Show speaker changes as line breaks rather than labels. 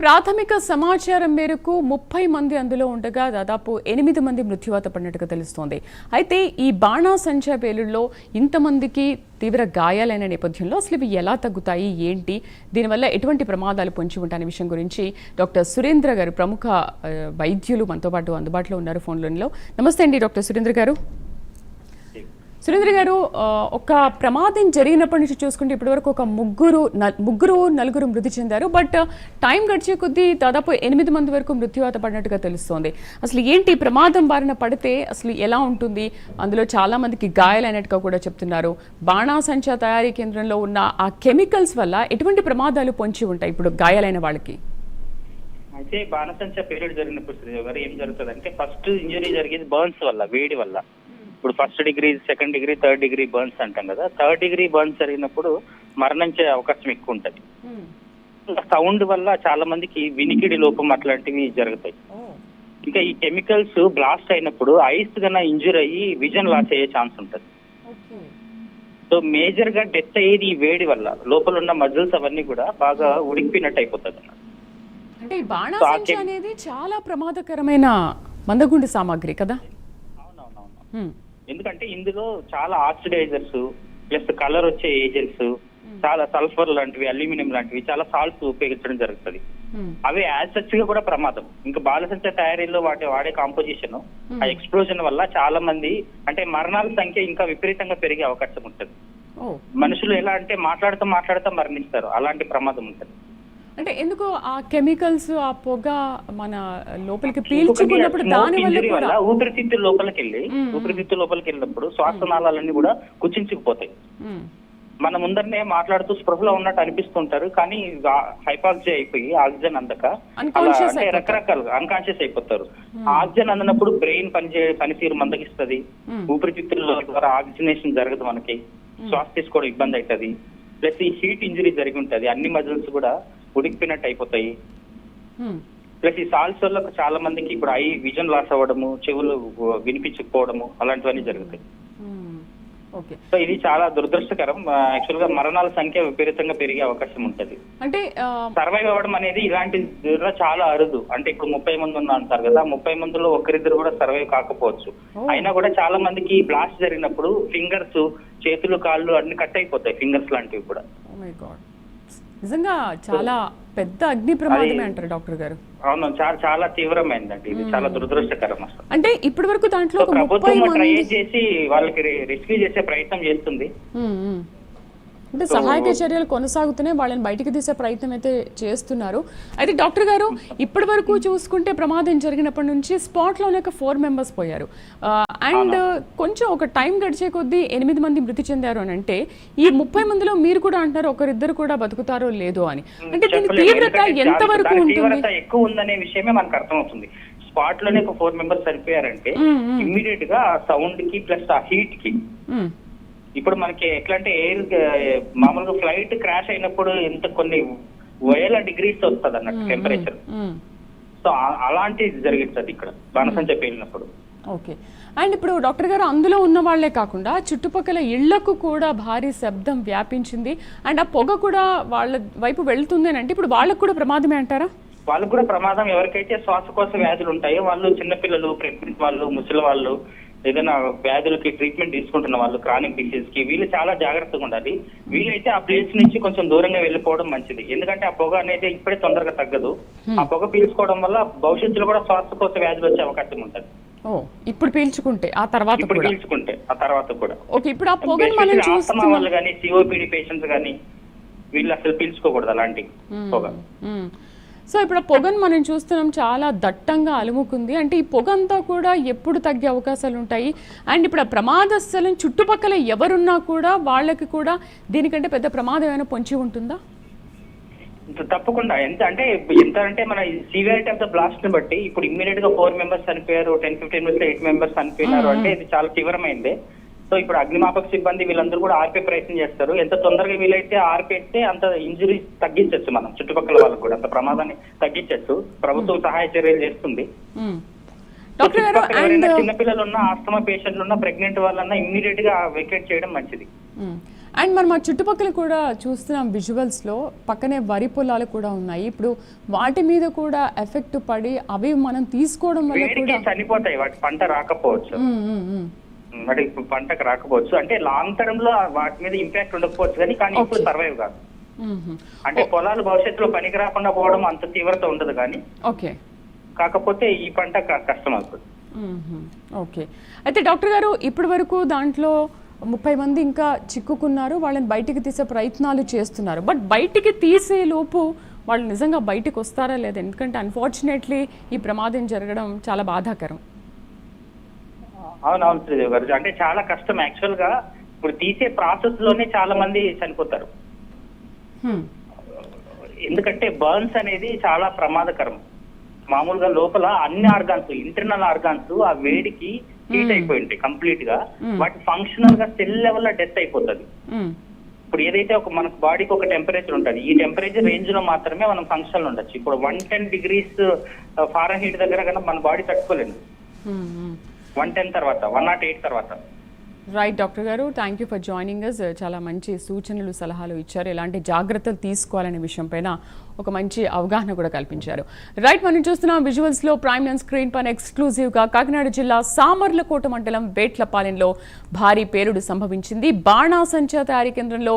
ప్రాథమిక సమాచారం మేరకు 30 మంది అందులో ఉండగా దాదాపు 8 మంది మృత్యువాత పడినట్టుగా తెలుస్తోంది. అయితే ఈ బాణాసంచా పేలుళ్లలో ఇంతమందికి తీవ్ర గాయాలైన నేపథ్యంలో అసలు ఇవి ఎలా తగ్గుతాయి, ఏంటి, దీనివల్ల ఎటువంటి ప్రమాదాలు పొంచి ఉంటాయనే విషయం గురించి డాక్టర్ సురేంద్ర గారు, ప్రముఖ వైద్యులు మనతో పాటు అందుబాటులో ఉన్నారు ఫోన్లో. నమస్తే అండి డాక్టర్ సురేంద్ర గారు. సురేంద్ర గారు, ఒక ప్రమాదం జరిగినప్పటి నుంచి చూసుకుంటే ఇప్పటివరకు ఒక నలుగురు మృతి చెందారు. బట్ టైం గడిచే కొద్దీ దాదాపు 8 మంది వరకు మృత్యువాత పడినట్టుగా తెలుస్తోంది. అసలు ఏంటి ప్రమాదం బారిన పడితే అసలు ఎలా ఉంటుంది? అందులో చాలా మందికి గాయాలైనట్టుగా కూడా చెప్తున్నారు. బాణాసంచా తయారీ కేంద్రంలో ఉన్న ఆ కెమికల్స్ వల్ల ఎటువంటి ప్రమాదాలు పొంచి ఉంటాయి ఇప్పుడు గాయాలైన వాళ్ళకి?
అయితే బాణసంచా పేలుడు జరిగినప్పుడు ఏం జరుగుతుంది అంటే, ఫస్ట్ ఇంజరీ జరిగేది బర్న్స్ వల్ల, వేడి వల్ల. ఇప్పుడు 1st degree, 2nd degree, 3rd degree burns అంటాం కదా. 3rd డిగ్రీ బర్న్స్ జరిగినప్పుడు మరణించే అవకాశం ఎక్కువ ఉంటది. సౌండ్ వల్ల చాలా మందికి వినికిడి లోపం అట్లాంటివి జరుగుతాయి. ఇంకా ఈ కెమికల్స్ బ్లాస్ట్ అయినప్పుడు ఐస్ గన ఇంజూర్ అయ్యి విజన్ లాస్ అయ్యే ఛాన్స్ ఉంటుంది. సో మేజర్ గా డెత్ అయ్యేది ఈ వేడి వల్ల. లోపల ఉన్న మజిల్స్ అవన్నీ కూడా బాగా ఉడికిపోయినట్టు అయిపోతుంది.
అంటే ఈ బాణాసంచా అనేది చాలా ప్రమాదకరమైన మందగుండు సామాగ్రి కదా.
ఎందుకంటే ఇందులో చాలా ఆక్సిడైజర్స్ ప్లస్ కలర్ వచ్చే ఏజెంట్స్, చాలా సల్ఫర్ లాంటివి, అల్యూమినియం లాంటివి, చాలా సాల్ట్స్ ఉపయోగించడం జరుగుతుంది. అవి యాజ్ సచ్ గా కూడా ప్రమాదం. ఇంకా బాణసంచా తయారీలో వాడే కాంపోజిషన్, ఆ ఎక్స్ప్లోజన్ వల్ల చాలా మంది అంటే మరణాల సంఖ్య ఇంకా విపరీతంగా పెరిగే అవకాశం ఉంటుంది. మనుషులు ఎలా అంటే మాట్లాడుతూ మరణిస్తారు, అలాంటి ప్రమాదం ఉంటుంది.
అంటే ఎందుకు ఆ కెమికల్స్, ఆ పొగ మన లోపలికి పీల్చుకున్నప్పుడు దాని వల్ల కూడా
ఊపిరితిత్తుల లోపలికి వెళ్ళినప్పుడు శ్వాసనాళాలన్నీ కూడా కుచించుకుపోతాయి. మన ముందరనే మాట్లాడుతూ స్పృహలో ఉన్నట్టు అనిపిస్తుంటారు, కానీ హైపాక్సియా అయిపోయి ఆక్సిజన్ అందక రకరకాలుగా అన్కాన్షియస్ అయిపోతారు. ఆక్సిజన్ అందినప్పుడు బ్రెయిన్ పనితీరు మందగిస్తుంది, ఊపిరితిత్తుల ద్వారా ఆక్సిజనేషన్ జరగదు, మనకి శ్వాస తీసుకోవడం ఇబ్బంది అవుతుంది. ప్లస్ ఈ హీట్ ఇంజరీ జరిగి ఉంటుంది, అన్ని మజిల్స్ కూడా ఉడికిపోయినట్టు అయిపోతాయి. ప్లస్ ఈ సాల్ట్స్ వల్ల చాలా మందికి ఇప్పుడు ఐ విజన్ లాస్ అవ్వడము, చెవులు వినిపించకపోవడము అలాంటివన్నీ జరుగుతాయి. సో ఇది చాలా దురదృష్టకరం. యాక్చువల్ గా మరణాల సంఖ్య విపరీతంగా పెరిగే అవకాశం ఉంటది. అంటే సర్వైవ్ అవ్వడం అనేది ఇలాంటి చాలా అరుదు. అంటే ఇప్పుడు 30 మంది అంటారు కదా, 30 మందిలో ఒకరిద్దరు కూడా సర్వైవ్ కాకపోవచ్చు. అయినా కూడా చాలా మందికి బ్లాస్ట్ జరిగినప్పుడు ఫింగర్స్, చేతులు, కాళ్ళు అన్ని కట్ అయిపోతాయి, ఫింగర్స్ లాంటివి కూడా.
నిజంగా చాలా పెద్ద అగ్ని ప్రమాదమే అంటారు డాక్టర్ గారు.
అవును, చాలా తీవ్రమైందండి, ఇది చాలా దురదృష్టకరం అసలు.
అంటే ఇప్పటి వరకు దాంట్లో
ప్రభుత్వం ట్రై చేసి వాళ్ళకి రెస్క్యూ చేసే ప్రయత్నం చేస్తుంది.
అంటే సహాయక చర్యలు కొనసాగుతూనే వాళ్ళని బయటికి తీసే ప్రయత్నం అయితే చేస్తున్నారు. అయితే డాక్టర్ గారు, ఇప్పటి వరకు చూసుకుంటే ప్రమాదం జరిగినప్పటి నుంచి స్పాట్లోనే ఒక 4 మెంబర్స్ పోయారు. అండ్ కొంచెం ఒక టైం గడిచే కొద్దీ 8 మంది మృతి చెందారు అని అంటే, ఈ 30 మందిలో మీరు కూడా అంటారు ఒకరిద్దరు కూడా బతుకుతారో లేదో అని. అంటే దీని తీవ్రత ఎంత వరకు ఉంటుంది?
ఎక్కువ ఉందనే విషయమే మనకు అర్థమవుతుంది. స్పాట్ లోనే ఒక 4 మెంబర్స్ చనిపోయారంటే ఇమ్మీడియట్ గా సౌండ్ కి ప్లస్ ఆ హీట్ కి, ఇప్పుడు మనకి ఎట్లా అంటే ఎయిర్ మామూలుగా ఫ్లైట్ క్రాష్ అయినప్పుడు ఎంత కొన్ని వేల డిగ్రీస్ వస్తుంది అన్నట్టు టెంపరేచర్. సో అలాంటిది జరిగిస్తుంది ఇక్కడ బాణసంచా పేలినప్పుడు.
ఓకే. అండ్ ఇప్పుడు డాక్టర్ గారు, అందులో ఉన్న వాళ్లే కాకుండా చుట్టుపక్కల ఇళ్లకు కూడా భారీ శబ్దం వ్యాపించింది. అండ్ ఆ పొగ కూడా వాళ్ళ వైపు వెళ్తుంది అని అంటే ఇప్పుడు వాళ్ళకు కూడా ప్రమాదమే అంటారా?
వాళ్ళకు కూడా ప్రమాదం. ఎవరికైతే శ్వాసకోశ వ్యాధులు ఉంటాయో వాళ్ళు, చిన్నపిల్లలు, ప్రెగ్నెంట్ వాళ్ళు, ముసలి వాళ్ళు, ఏదైనా వ్యాధులకి ట్రీట్మెంట్ తీసుకుంటున్న వాళ్ళు, క్రానిక్ డిసీజ్ కి, వీళ్ళు చాలా జాగ్రత్తగా ఉండాలి. వీలైతే ఆ ప్లేస్ నుంచి కొంచెం దూరంగా వెళ్ళిపోవడం మంచిది. ఎందుకంటే ఆ పొగ అనేది ఇప్పుడే తొందరగా తగ్గదు. ఆ పొగ పీల్చుకోవడం వల్ల భవిష్యత్తులో కూడా శ్వాసకోశ వ్యాధులు వచ్చే అవకాశం ఉంటుంది.
ఇప్పుడు పీల్చుకుంటే ఆ తర్వాత
కూడా.
ఓకే. ఇప్పుడు ఆ పొగని మనం చూస్తున్నాం
వాళ్ళు కానీ, సిఓపిడి పేషెంట్స్ కానీ, వీళ్ళు అసలు పీల్చుకోకూడదు అలాంటి పొగ.
సో ఇప్పుడు పొగను మనం చూస్తున్నాం, చాలా దట్టంగా అలుముకుంది. అంటే ఈ పొగ అంతా కూడా ఎప్పుడు తగ్గే అవకాశాలు ఉంటాయి? అండ్ ఇప్పుడు ఆ ప్రమాద స్థలం చుట్టుపక్కల ఎవరున్నా కూడా వాళ్ళకి కూడా దీనికంటే పెద్ద ప్రమాదం ఏమైనా పొంచి ఉంటుందా?
తప్పకుండా. ఎంత అంటే మన సివియారిటీ ఆఫ్ ద బ్లాస్ట్ ని బట్టి ఇప్పుడు ఇమ్మీడియట్ గా 4 మెంబర్స్ చనిపోయారు, 10-15 మినిట్స్ 8 మెంబర్స్ చనిపోయినారు అంటే ఇది చాలా తీవ్రమైందే. సో ఇప్పుడు అగ్నిమాపక సిబ్బంది వీళ్ళందరూ కూడా ఆర్పే ప్రయత్నం చేస్తారు. ఎంత తొందరగా వీలైతే ఆర్పేస్తే అంత ఇంజురీ తగ్గించచ్చు, మనం చుట్టుపక్కల వాళ్ళకు కూడా అంత ప్రమాదాన్ని తగ్గించచ్చు. ప్రభుత్వం సహాయ చర్యలు చేస్తుంది. చిన్నపిల్లలు ఉన్న, ఆస్తమా పేషెంట్లు ఉన్న, ప్రెగ్నెంట్ వాళ్ళన్నా ఇమ్మీడియట్ గా వెకేట్ చేయడం మంచిది.
అండ్ మనం ఆ చుట్టుపక్కల కూడా చూస్తున్నాం విజువల్స్లో, పక్కనే వరి పొలాలు కూడా ఉన్నాయి. ఇప్పుడు వాటి మీద కూడా ఎఫెక్ట్ పడి అవి మనం తీసుకోవడం వల్ల
వేడికి
కూడా
చనిపోతాయి, వాటి పంట రాకపోవచ్చు. వాటి పంటకు రాకపోవచ్చు, అంటే లాంగ్ టర్మ్ లో వాటి మీద ఇంపాక్ట్ ఉండకపోవచ్చు కానీ ఇప్పుడు సర్వైవ్ కాదు. అంటే పొలాలు భవిష్యత్తులో పనికి రాకుండా పోవడం అంత తీవ్రత ఉండదు కానీ,
ఓకే,
కాకపోతే ఈ పంట కష్టం అవుతుంది.
ఓకే. అయితే డాక్టర్ గారు, ఇప్పటి వరకు దాంట్లో 30 మంది ఇంకా చిక్కుకున్నారు, వాళ్ళని బయటికి తీసే ప్రయత్నాలు చేస్తున్నారు. బట్ బయటికి తీసే లోపు వాళ్ళు నిజంగా బయటికి వస్తారా లేదా? ఎందుకంటే అన్ఫార్చునేట్లీ ఈ ప్రమాదం జరగడం చాలా బాధాకరం.
అవునవును శ్రీదేవి గారు, అంటే చాలా కష్టం. యాక్చువల్ గా ఇప్పుడు తీసే ప్రాసెస్ లోనే చాలా మంది చనిపోతారు. ఎందుకంటే బర్న్స్ అనేది చాలా ప్రమాదకరం. మామూలుగా లోపల అన్ని ఆర్గాన్స్, ఇంటర్నల్ ఆర్గాన్స్ ఆ వేడికి హీట్ అయిపోయి ఉంటాయి కంప్లీట్ గా. వాటి ఫంక్షనల్ గా సెల్ లెవెల్ లో డెత్ అయిపోతుంది. ఇప్పుడు ఏదైతే మనకు బాడీకి ఒక టెంపరేచర్ ఉంటుంది, ఈ టెంపరేచర్ రేంజ్ లో మాత్రమే మనం ఫంక్షన్ ఉండొచ్చు. ఇప్పుడు 110 degrees ఫారెన్హీట్ దగ్గర కన్నా మన బాడీ తట్టుకోలేదు. 110 తర్వాత, 108 తర్వాత.
రైట్ డాక్టర్ గారు, thank you for joining us. చాలా మంచి సూచనలు, సలహాలు ఇచ్చారు. ఎలాంటి జాగ్రత్తలు తీసుకోవాలనే విషయం పైన ఒక మంచి అవగాహన కూడా కల్పించారు. రైట్, మనం చూస్తున్నాం విజువల్స్లో ప్రైమ్ లైన్ స్క్రీన్ పైన ఎక్స్క్లూజివ్గా కాకినాడ జిల్లా సామర్లకోట మండలం వేట్లపాలెంలో భారీ పేలుడు సంభవించింది. బాణాసంచా తయారీ కేంద్రంలో